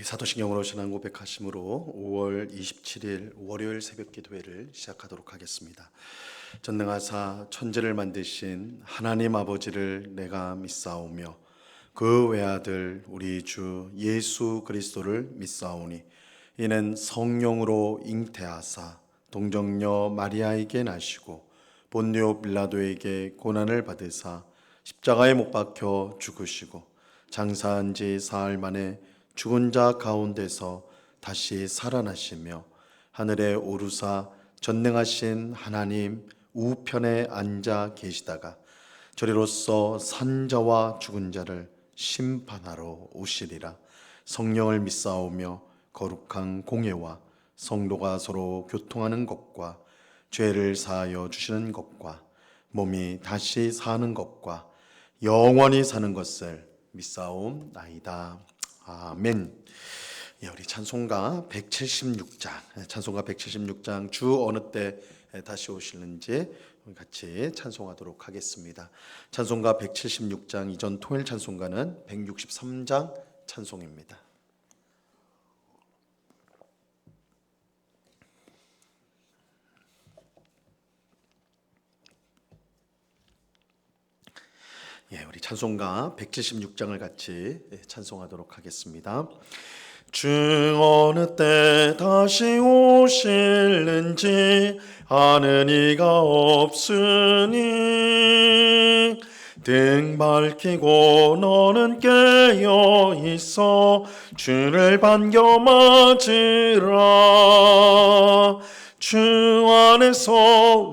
우리 사도신경으로 신앙 고백하심으로 5월 27일 월요일 새벽 기도회를 시작하도록 하겠습니다. 전능하사 천지를 만드신 하나님 아버지를 내가 믿사오며 그 외아들 우리 주 예수 그리스도를 믿사오니 이는 성령으로 잉태하사 동정녀 마리아에게 나시고 본요 빌라도에게 고난을 받으사 십자가에 못 박혀 죽으시고 장사한 지 사흘 만에 죽은 자 가운데서 다시 살아나시며 하늘에 오르사 전능하신 하나님 우편에 앉아 계시다가 저리로서 산 자와 죽은 자를 심판하러 오시리라. 성령을 믿사오며 거룩한 공예와 성도가 서로 교통하는 것과 죄를 사하여 주시는 것과 몸이 다시 사는 것과 영원히 사는 것을 믿사옵나이다. 아멘. 우리 찬송가 176장 주 어느 때 다시 오시는지 같이 찬송하도록 하겠습니다. 찬송가 176장 이전 통일 찬송가는 163장 찬송입니다. 우리 찬송가 176장을 같이 찬송하도록 하겠습니다. 주 어느 때 다시 오실는지 아는 이가 없으니 등 밝히고 너는 깨어 있어 주를 반겨 맞으라. 주 안에서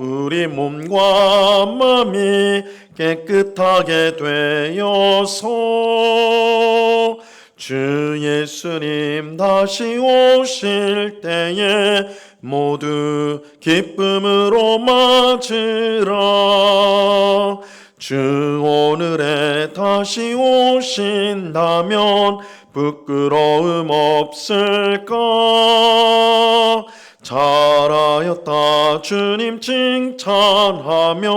우리 몸과 마음이 깨끗하게 되어서 주 예수님 다시 오실 때에 모두 기쁨으로 맞으라. 주 오늘에 다시 오신다면 부끄러움 없을까? 잘하였다 주님 칭찬하며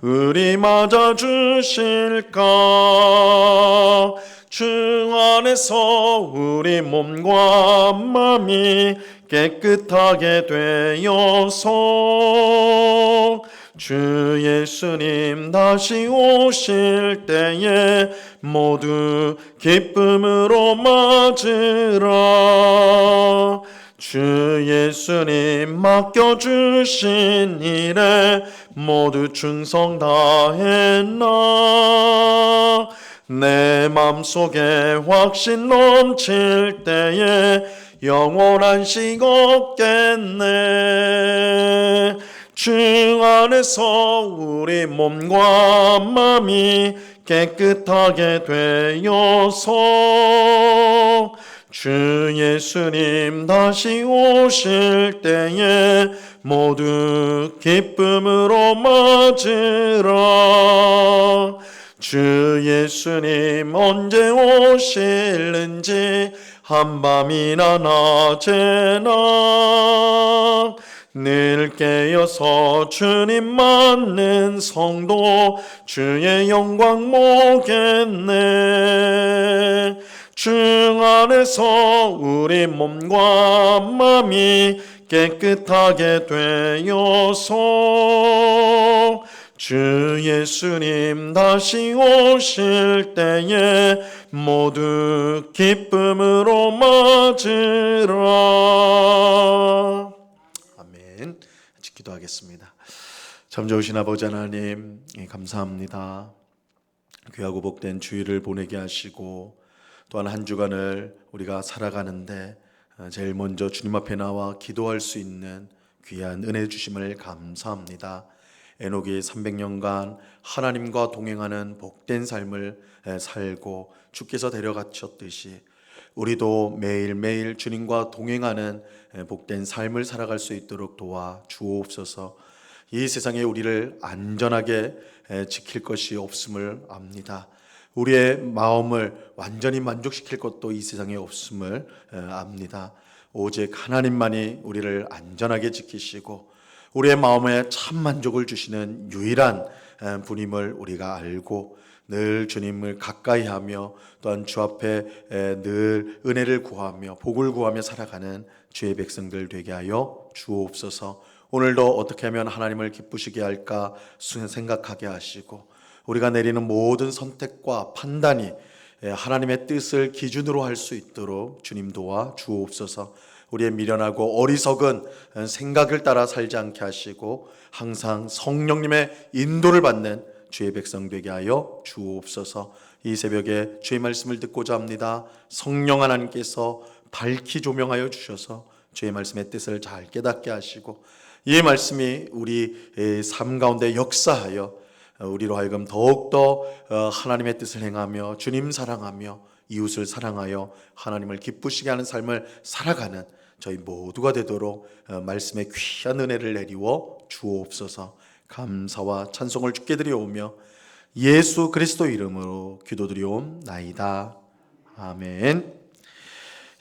우리 맞아주실까? 주 안에서 우리 몸과 마음이 깨끗하게 되어서 주 예수님 다시 오실 때에 모두 기쁨으로 맞으라. 주 예수님 맡겨주신 일에 모두 충성 다했나? 내 맘속에 확신 넘칠 때에 영원한 식 없겠네. 주 안에서 우리 몸과 마음이 깨끗하게 되어서 주 예수님 다시 오실 때에 모두 기쁨으로 맞으라. 주 예수님 언제 오실는지 한밤이나 낮에나 늘 깨어서 주님 맞는 성도 주의 영광 보겠네. 주 안에서 우리 몸과 마음이 깨끗하게 되어서 주 예수님 다시 오실 때에 모두 기쁨으로 맞으라. 아멘. 기도하겠습니다. 참 좋으신 아버지 하나님 감사합니다. 귀하고 복된 주일을 보내게 하시고 또한 한 주간을 우리가 살아가는데 제일 먼저 주님 앞에 나와 기도할 수 있는 귀한 은혜 주심을 감사합니다. 에녹이 300년간 하나님과 동행하는 복된 삶을 살고 주께서 데려가셨듯이 우리도 매일매일 주님과 동행하는 복된 삶을 살아갈 수 있도록 도와 주옵소서. 이 세상에 우리를 안전하게 지킬 것이 없음을 압니다. 우리의 마음을 완전히 만족시킬 것도 이 세상에 없음을 압니다. 오직 하나님만이 우리를 안전하게 지키시고 우리의 마음에 참 만족을 주시는 유일한 분임을 우리가 알고 늘 주님을 가까이하며 또한 주 앞에 늘 은혜를 구하며 복을 구하며 살아가는 주의 백성들 되게 하여 주옵소서. 오늘도 어떻게 하면 하나님을 기쁘시게 할까 생각하게 하시고, 우리가 내리는 모든 선택과 판단이 하나님의 뜻을 기준으로 할 수 있도록 주님 도와 주옵소서. 우리의 미련하고 어리석은 생각을 따라 살지 않게 하시고 항상 성령님의 인도를 받는 주의 백성 되게 하여 주옵소서. 이 새벽에 주의 말씀을 듣고자 합니다. 성령 하나님께서 밝히 조명하여 주셔서 주의 말씀의 뜻을 잘 깨닫게 하시고, 이 말씀이 우리 삶 가운데 역사하여 우리로 하여금 더욱더 하나님의 뜻을 행하며 주님 사랑하며 이웃을 사랑하여 하나님을 기쁘시게 하는 삶을 살아가는 저희 모두가 되도록 말씀의 귀한 은혜를 내리워 주옵소서. 감사와 찬송을 주께 드려오며 예수 그리스도 이름으로 기도드리옵나이다. 아멘.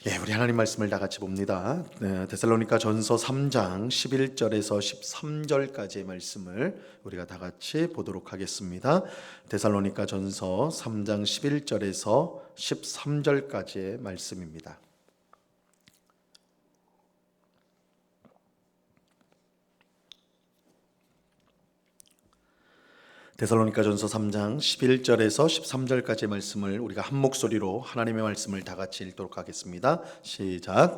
예, 우리 하나님 말씀을 다 같이 봅니다. 데살로니가 전서 3장 11절에서 13절까지의 말씀을 우리가 다 같이 보도록 하겠습니다. 데살로니가 전서 3장 11절에서 13절까지의 말씀입니다. 데살로니가전서 3장 11절에서 13절까지의 말씀을 우리가 한 목소리로 하나님의 말씀을 다 같이 읽도록 하겠습니다. 시작.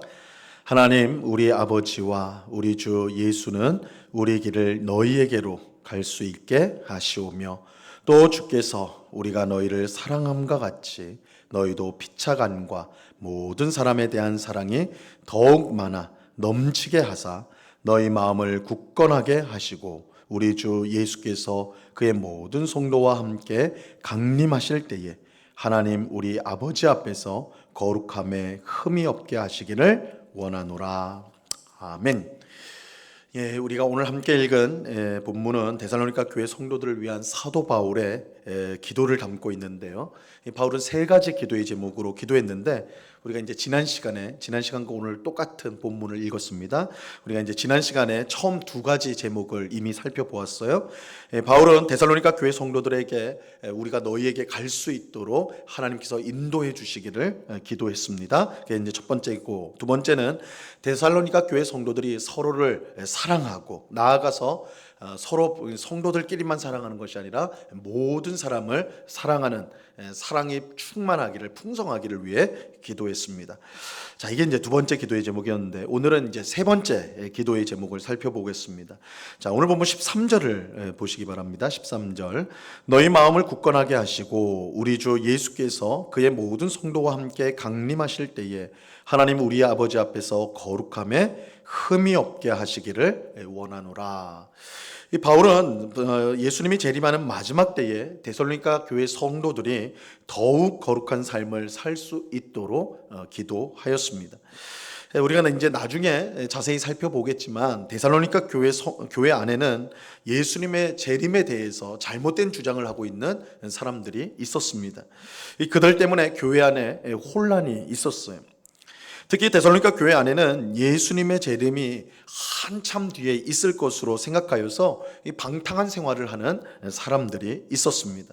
하나님 우리 아버지와 우리 주 예수는 우리 길을 너희에게로 갈 수 있게 하시오며, 또 주께서 우리가 너희를 사랑함과 같이 너희도 피차간과 모든 사람에 대한 사랑이 더욱 많아 넘치게 하사 너희 마음을 굳건하게 하시고, 우리 주 예수께서 그의 모든 성도와 함께 강림하실 때에 하나님 우리 아버지 앞에서 거룩함에 흠이 없게 하시기를 원하노라. 아멘. 예, 우리가 오늘 함께 읽은 본문은 데살로니가 교회 성도들을 위한 사도 바울의 기도를 담고 있는데요. 바울은 세 가지 기도의 제목으로 기도했는데, 우리가 이제 지난 시간과 오늘 똑같은 본문을 읽었습니다. 우리가 이제 지난 시간에 처음 두 가지 제목을 이미 살펴보았어요. 바울은 데살로니가 교회 성도들에게 우리가 너희에게 갈 수 있도록 하나님께서 인도해 주시기를 기도했습니다. 그게 이제 첫 번째이고, 두 번째는 데살로니가 교회 성도들이 서로를 사랑하고 나아가서 서로 성도들끼리만 사랑하는 것이 아니라 모든 사람을 사랑하는 사랑이 충만하기를, 풍성하기를 위해 기도했습니다. 자, 이게 이제 두 번째 기도의 제목이었는데, 오늘은 이제 세 번째 기도의 제목을 살펴보겠습니다. 자, 오늘 본문 13절을 보시기 바랍니다. 13절. 너희 마음을 굳건하게 하시고 우리 주 예수께서 그의 모든 성도와 함께 강림하실 때에 하나님 우리 아버지 앞에서 거룩함에 흠이 없게 하시기를 원하노라. 이 바울은 예수님이 재림하는 마지막 때에 데살로니가 교회 성도들이 더욱 거룩한 삶을 살 수 있도록 기도하였습니다. 우리가 이제 나중에 자세히 살펴보겠지만 데살로니가 교회 안에는 예수님의 재림에 대해서 잘못된 주장을 하고 있는 사람들이 있었습니다. 그들 때문에 교회 안에 혼란이 있었어요. 특히 데살로니가 교회 안에는 예수님의 재림이 한참 뒤에 있을 것으로 생각하여서 방탕한 생활을 하는 사람들이 있었습니다.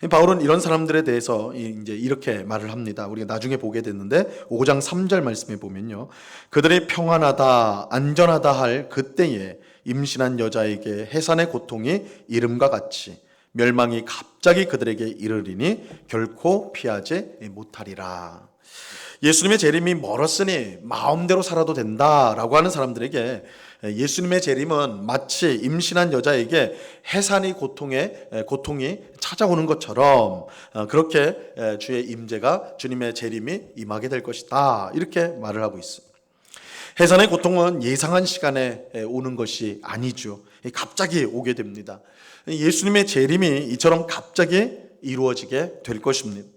바울은 이런 사람들에 대해서 이제 이렇게 말을 합니다. 우리가 나중에 보게 됐는데 5장 3절 말씀에 보면요, 그들이 평안하다 안전하다 할 그때에 임신한 여자에게 해산의 고통이 이름과 같이 멸망이 갑자기 그들에게 이르리니 결코 피하지 못하리라. 예수님의 재림이 멀었으니 마음대로 살아도 된다라고 하는 사람들에게 예수님의 재림은 마치 임신한 여자에게 해산의 고통이 찾아오는 것처럼 그렇게 주의 임재가, 주님의 재림이 임하게 될 것이다, 이렇게 말을 하고 있습니다. 해산의 고통은 예상한 시간에 오는 것이 아니죠. 갑자기 오게 됩니다. 예수님의 재림이 이처럼 갑자기 이루어지게 될 것입니다.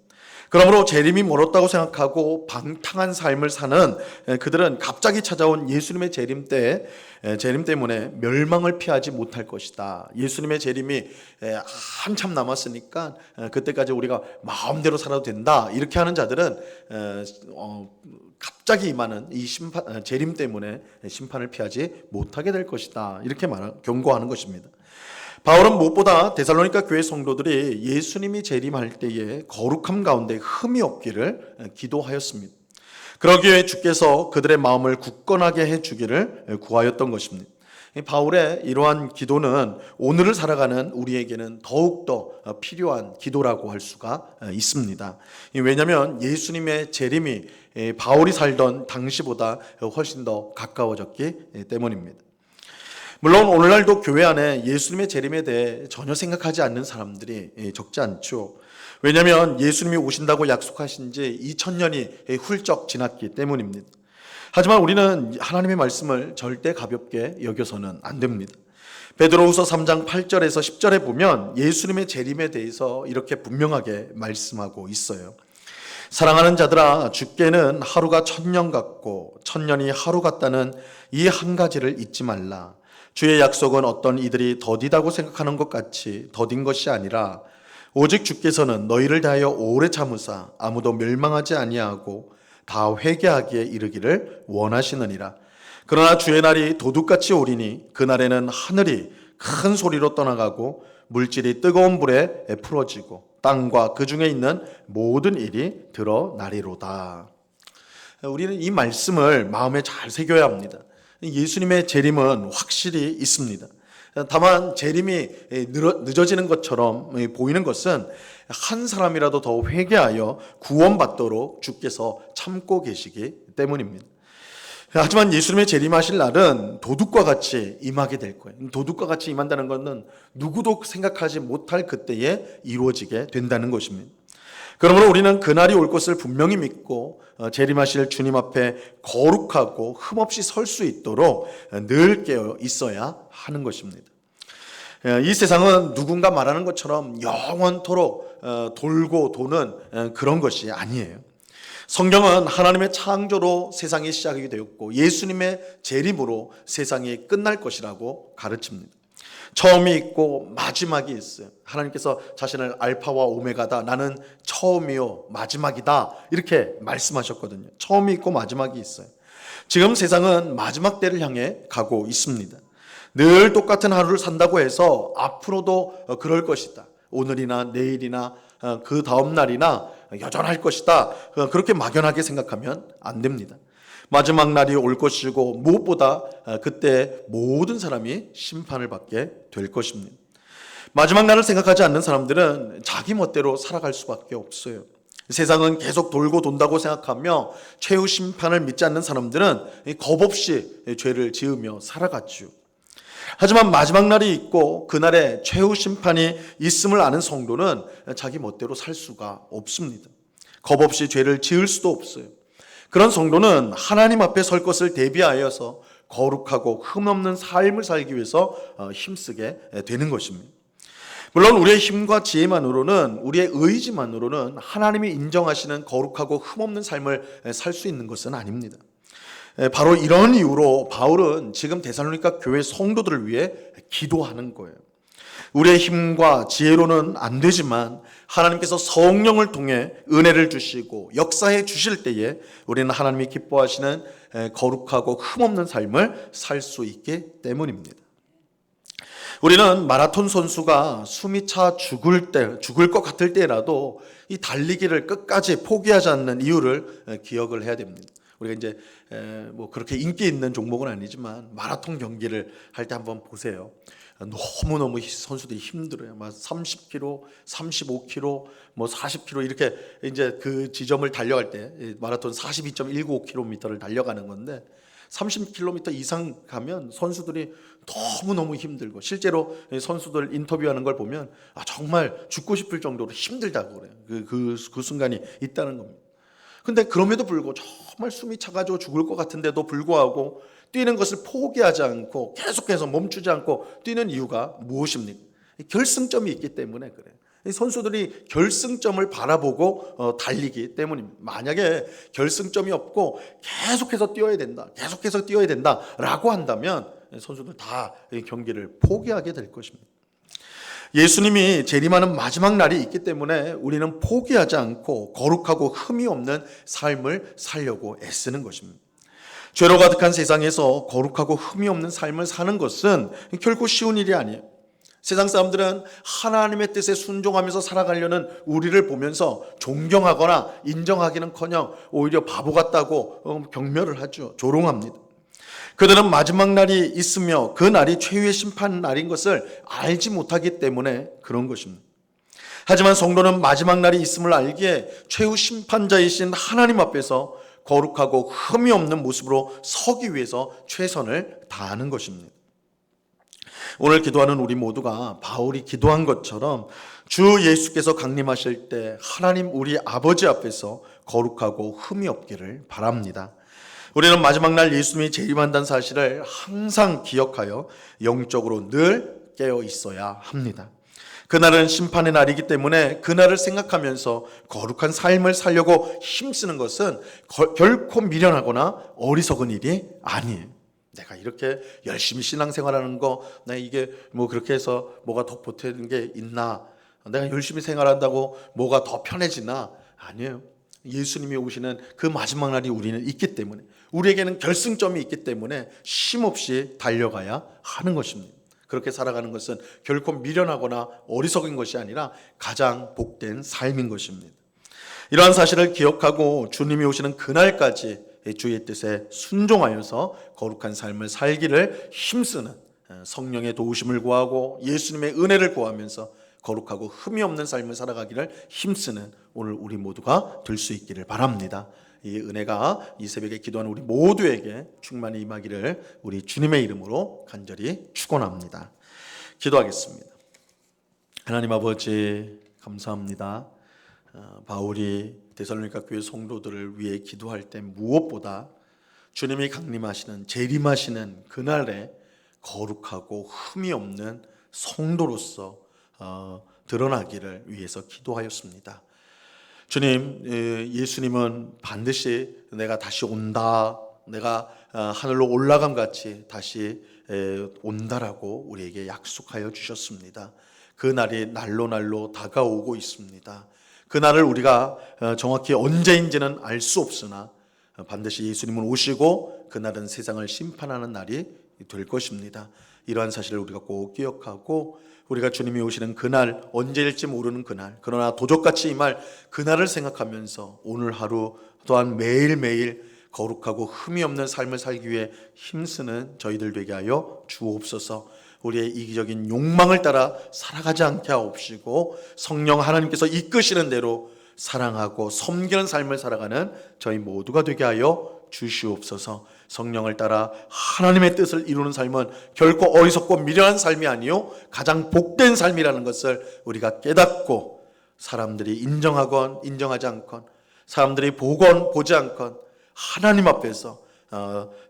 그러므로 재림이 멀었다고 생각하고 방탕한 삶을 사는 그들은 갑자기 찾아온 예수님의 재림 때문에 멸망을 피하지 못할 것이다. 예수님의 재림이 한참 남았으니까 그때까지 우리가 마음대로 살아도 된다, 이렇게 하는 자들은 갑자기 임하는 이 재림 때문에 심판을 피하지 못하게 될 것이다, 이렇게 경고하는 것입니다. 바울은 무엇보다 데살로니가 교회 성도들이 예수님이 재림할 때에 거룩함 가운데 흠이 없기를 기도하였습니다. 그러기에 주께서 그들의 마음을 굳건하게 해주기를 구하였던 것입니다. 바울의 이러한 기도는 오늘을 살아가는 우리에게는 더욱더 필요한 기도라고 할 수가 있습니다. 왜냐하면 예수님의 재림이 바울이 살던 당시보다 훨씬 더 가까워졌기 때문입니다. 물론 오늘날도 교회 안에 예수님의 재림에 대해 전혀 생각하지 않는 사람들이 적지 않죠. 왜냐하면 예수님이 오신다고 약속하신 지 2000년이 훌쩍 지났기 때문입니다. 하지만 우리는 하나님의 말씀을 절대 가볍게 여겨서는 안 됩니다. 베드로후서 3장 8절에서 10절에 보면 예수님의 재림에 대해서 이렇게 분명하게 말씀하고 있어요. 사랑하는 자들아, 주께는 하루가 1000년 같고 1000년이 하루 같다는 이 한 가지를 잊지 말라. 주의 약속은 어떤 이들이 더디다고 생각하는 것 같이 더딘 것이 아니라 오직 주께서는 너희를 대하여 오래 참으사 아무도 멸망하지 아니하고 다 회개하기에 이르기를 원하시느니라. 그러나 주의 날이 도둑같이 오리니 그날에는 하늘이 큰 소리로 떠나가고 물질이 뜨거운 불에 풀어지고 땅과 그 중에 있는 모든 일이 드러나리로다. 우리는 이 말씀을 마음에 잘 새겨야 합니다. 예수님의 재림은 확실히 있습니다. 다만 재림이 늦어지는 것처럼 보이는 것은 한 사람이라도 더 회개하여 구원받도록 주께서 참고 계시기 때문입니다. 하지만 예수님의 재림하실 날은 도둑과 같이 임하게 될 거예요. 도둑과 같이 임한다는 것은 누구도 생각하지 못할 그때에 이루어지게 된다는 것입니다. 그러므로 우리는 그날이 올 것을 분명히 믿고 재림하실 주님 앞에 거룩하고 흠없이 설 수 있도록 늘 깨어 있어야 하는 것입니다. 이 세상은 누군가 말하는 것처럼 영원토록 돌고 도는 그런 것이 아니에요. 성경은 하나님의 창조로 세상이 시작이 되었고 예수님의 재림으로 세상이 끝날 것이라고 가르칩니다. 처음이 있고 마지막이 있어요. 하나님께서 자신을 알파와 오메가다, 나는 처음이요 마지막이다, 이렇게 말씀하셨거든요. 처음이 있고 마지막이 있어요. 지금 세상은 마지막 때를 향해 가고 있습니다. 늘 똑같은 하루를 산다고 해서 앞으로도 그럴 것이다, 오늘이나 내일이나 그 다음 날이나 여전할 것이다, 그렇게 막연하게 생각하면 안 됩니다. 마지막 날이 올 것이고 무엇보다 그때 모든 사람이 심판을 받게 될 것입니다. 마지막 날을 생각하지 않는 사람들은 자기 멋대로 살아갈 수밖에 없어요. 세상은 계속 돌고 돈다고 생각하며 최후 심판을 믿지 않는 사람들은 겁없이 죄를 지으며 살아갔죠. 하지만 마지막 날이 있고 그날에 최후 심판이 있음을 아는 성도는 자기 멋대로 살 수가 없습니다. 겁없이 죄를 지을 수도 없어요. 그런 성도는 하나님 앞에 설 것을 대비하여서 거룩하고 흠없는 삶을 살기 위해서 힘쓰게 되는 것입니다. 물론 우리의 힘과 지혜만으로는, 우리의 의지만으로는 하나님이 인정하시는 거룩하고 흠없는 삶을 살 수 있는 것은 아닙니다. 바로 이런 이유로 바울은 지금 데살로니가 교회 성도들을 위해 기도하는 거예요. 우리의 힘과 지혜로는 안 되지만 하나님께서 성령을 통해 은혜를 주시고 역사해 주실 때에 우리는 하나님이 기뻐하시는 거룩하고 흠없는 삶을 살 수 있기 때문입니다. 우리는 마라톤 선수가 숨이 차 죽을 것 같을 때라도 이 달리기를 끝까지 포기하지 않는 이유를 기억을 해야 됩니다. 우리가 이제 뭐 그렇게 인기 있는 종목은 아니지만 마라톤 경기를 할 때 한번 보세요. 너무너무 선수들이 힘들어요. 막 30km, 35km, 뭐 40km 이렇게 이제 그 지점을 달려갈 때 마라톤 42.195km를 달려가는 건데 30km 이상 가면 선수들이 너무너무 힘들고 실제로 선수들 인터뷰하는 걸 보면 정말 죽고 싶을 정도로 힘들다고 그래요. 그 순간이 있다는 겁니다. 근데 그럼에도 불구하고 정말 숨이 차가지고 죽을 것 같은데도 불구하고 뛰는 것을 포기하지 않고 계속해서 멈추지 않고 뛰는 이유가 무엇입니까? 결승점이 있기 때문에 그래요. 선수들이 결승점을 바라보고 달리기 때문입니다. 만약에 결승점이 없고 계속해서 뛰어야 된다 라고 한다면 선수들 다 경기를 포기하게 될 것입니다. 예수님이 재림하는 마지막 날이 있기 때문에 우리는 포기하지 않고 거룩하고 흠이 없는 삶을 살려고 애쓰는 것입니다. 죄로 가득한 세상에서 거룩하고 흠이 없는 삶을 사는 것은 결코 쉬운 일이 아니에요. 세상 사람들은 하나님의 뜻에 순종하면서 살아가려는 우리를 보면서 존경하거나 인정하기는커녕 오히려 바보 같다고 경멸을 하죠. 조롱합니다. 그들은 마지막 날이 있으며 그 날이 최후의 심판 날인 것을 알지 못하기 때문에 그런 것입니다. 하지만 성도는 마지막 날이 있음을 알기에 최후 심판자이신 하나님 앞에서 거룩하고 흠이 없는 모습으로 서기 위해서 최선을 다하는 것입니다. 오늘 기도하는 우리 모두가 바울이 기도한 것처럼 주 예수께서 강림하실 때 하나님 우리 아버지 앞에서 거룩하고 흠이 없기를 바랍니다. 우리는 마지막 날 예수님이 재림한다는 사실을 항상 기억하여 영적으로 늘 깨어 있어야 합니다. 그날은 심판의 날이기 때문에 그날을 생각하면서 거룩한 삶을 살려고 힘쓰는 것은 결코 미련하거나 어리석은 일이 아니에요. 내가 이렇게 열심히 신앙생활하는 거, 내가 이게 뭐 그렇게 해서 뭐가 더 보태는 게 있나? 내가 열심히 생활한다고 뭐가 더 편해지나? 아니에요. 예수님이 오시는 그 마지막 날이 우리는 있기 때문에, 우리에게는 결승점이 있기 때문에 쉼없이 달려가야 하는 것입니다. 그렇게 살아가는 것은 결코 미련하거나 어리석은 것이 아니라 가장 복된 삶인 것입니다. 이러한 사실을 기억하고 주님이 오시는 그날까지 주의 뜻에 순종하여서 거룩한 삶을 살기를 힘쓰는, 성령의 도우심을 구하고 예수님의 은혜를 구하면서 거룩하고 흠이 없는 삶을 살아가기를 힘쓰는 오늘 우리 모두가 될 수 있기를 바랍니다. 이 은혜가 이 새벽에 기도하는 우리 모두에게 충만히 임하기를 우리 주님의 이름으로 간절히 축원합니다. 기도하겠습니다. 하나님 아버지 감사합니다. 바울이 데살로니가 교회 성도들을 위해 기도할 때 무엇보다 주님이 강림하시는, 재림하시는 그날에 거룩하고 흠이 없는 성도로서 드러나기를 위해서 기도하였습니다. 주님, 예수님은 반드시 내가 다시 온다, 내가 하늘로 올라감 같이 다시 온다라고 우리에게 약속하여 주셨습니다. 그 날이 날로 다가오고 있습니다. 그 날을 우리가 정확히 언제인지는 알 수 없으나 반드시 예수님은 오시고 그날은 세상을 심판하는 날이 될 것입니다. 이러한 사실을 우리가 꼭 기억하고 우리가 주님이 오시는 그날, 언제일지 모르는 그날, 그러나 도적같이 임할 그날을 생각하면서 오늘 하루 또한 매일매일 거룩하고 흠이 없는 삶을 살기 위해 힘쓰는 저희들 되게 하여 주옵소서. 우리의 이기적인 욕망을 따라 살아가지 않게 하옵시고 성령 하나님께서 이끄시는 대로 사랑하고 섬기는 삶을 살아가는 저희 모두가 되게 하여 주시옵소서. 성령을 따라 하나님의 뜻을 이루는 삶은 결코 어리석고 미련한 삶이 아니요 가장 복된 삶이라는 것을 우리가 깨닫고 사람들이 인정하건 인정하지 않건, 사람들이 보건 보지 않건 하나님 앞에서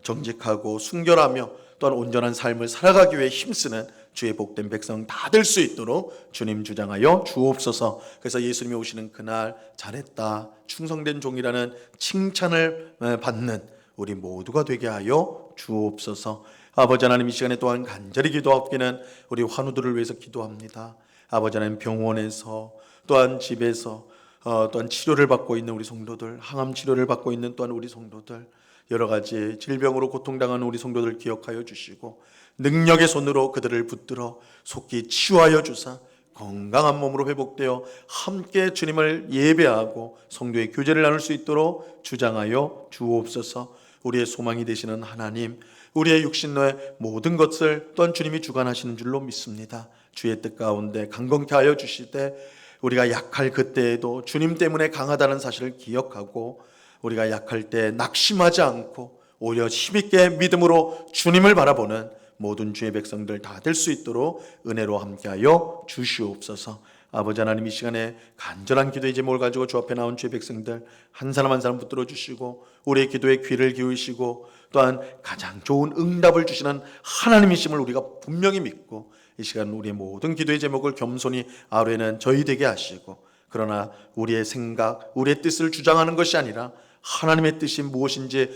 정직하고 순결하며 또한 온전한 삶을 살아가기 위해 힘쓰는 주의 복된 백성 다 될 수 있도록 주님 주장하여 주옵소서. 그래서 예수님이 오시는 그날 잘했다, 충성된 종이라는 칭찬을 받는 우리 모두가 되게 하여 주옵소서. 아버지 하나님, 이 시간에 또한 간절히 기도하옵기는 우리 환우들을 위해서 기도합니다. 아버지 하나님, 병원에서 또한 집에서 또한 치료를 받고 있는 우리 성도들, 항암 치료를 받고 있는 또한 우리 성도들, 여러 가지 질병으로 고통당하는 우리 성도들 기억하여 주시고 능력의 손으로 그들을 붙들어 속히 치유하여 주사 건강한 몸으로 회복되어 함께 주님을 예배하고 성도의 교제를 나눌 수 있도록 주장하여 주옵소서. 우리의 소망이 되시는 하나님, 우리의 육신의 모든 것을 또한 주님이 주관하시는 줄로 믿습니다. 주의 뜻 가운데 강건케 하여 주시되 우리가 약할 그때에도 주님 때문에 강하다는 사실을 기억하고 우리가 약할 때 낙심하지 않고 오히려 힘있게 믿음으로 주님을 바라보는 모든 주의 백성들 다 될 수 있도록 은혜로 함께하여 주시옵소서. 아버지 하나님, 이 시간에 간절한 기도의 제목을 가지고 주 앞에 나온 주의 백성들 한 사람 한 사람 붙들어 주시고 우리의 기도에 귀를 기울이시고 또한 가장 좋은 응답을 주시는 하나님이심을 우리가 분명히 믿고 이 시간 우리의 모든 기도의 제목을 겸손히 아뢰는 저희 되게 하시고, 그러나 우리의 생각, 우리의 뜻을 주장하는 것이 아니라 하나님의 뜻이 무엇인지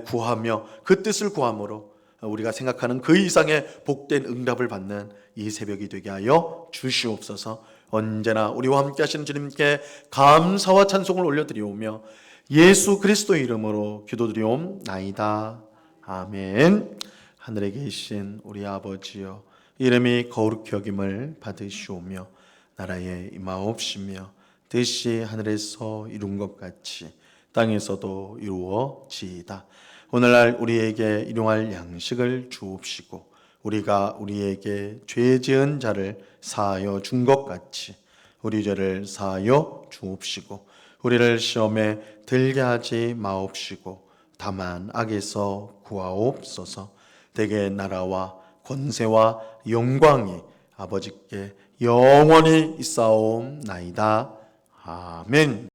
구하며 그 뜻을 구함으로 우리가 생각하는 그 이상의 복된 응답을 받는 이 새벽이 되게 하여 주시옵소서. 언제나 우리와 함께 하시는 주님께 감사와 찬송을 올려드리오며 예수 그리스도의 이름으로 기도드리옵나이다. 아멘. 하늘에 계신 우리 아버지여, 이름이 거룩히 여김을 받으시오며 나라에 임하옵시며 뜻이 하늘에서 이룬 것 같이 땅에서도 이루어지이다. 오늘날 우리에게 일용할 양식을 주옵시고 우리가 우리에게 죄 지은 자를 사하여 준 것 같이 우리 죄를 사하여 주옵시고 우리를 시험에 들게 하지 마옵시고 다만 악에서 구하옵소서. 대개 나라와 권세와 영광이 아버지께 영원히 있사옵나이다. 아멘.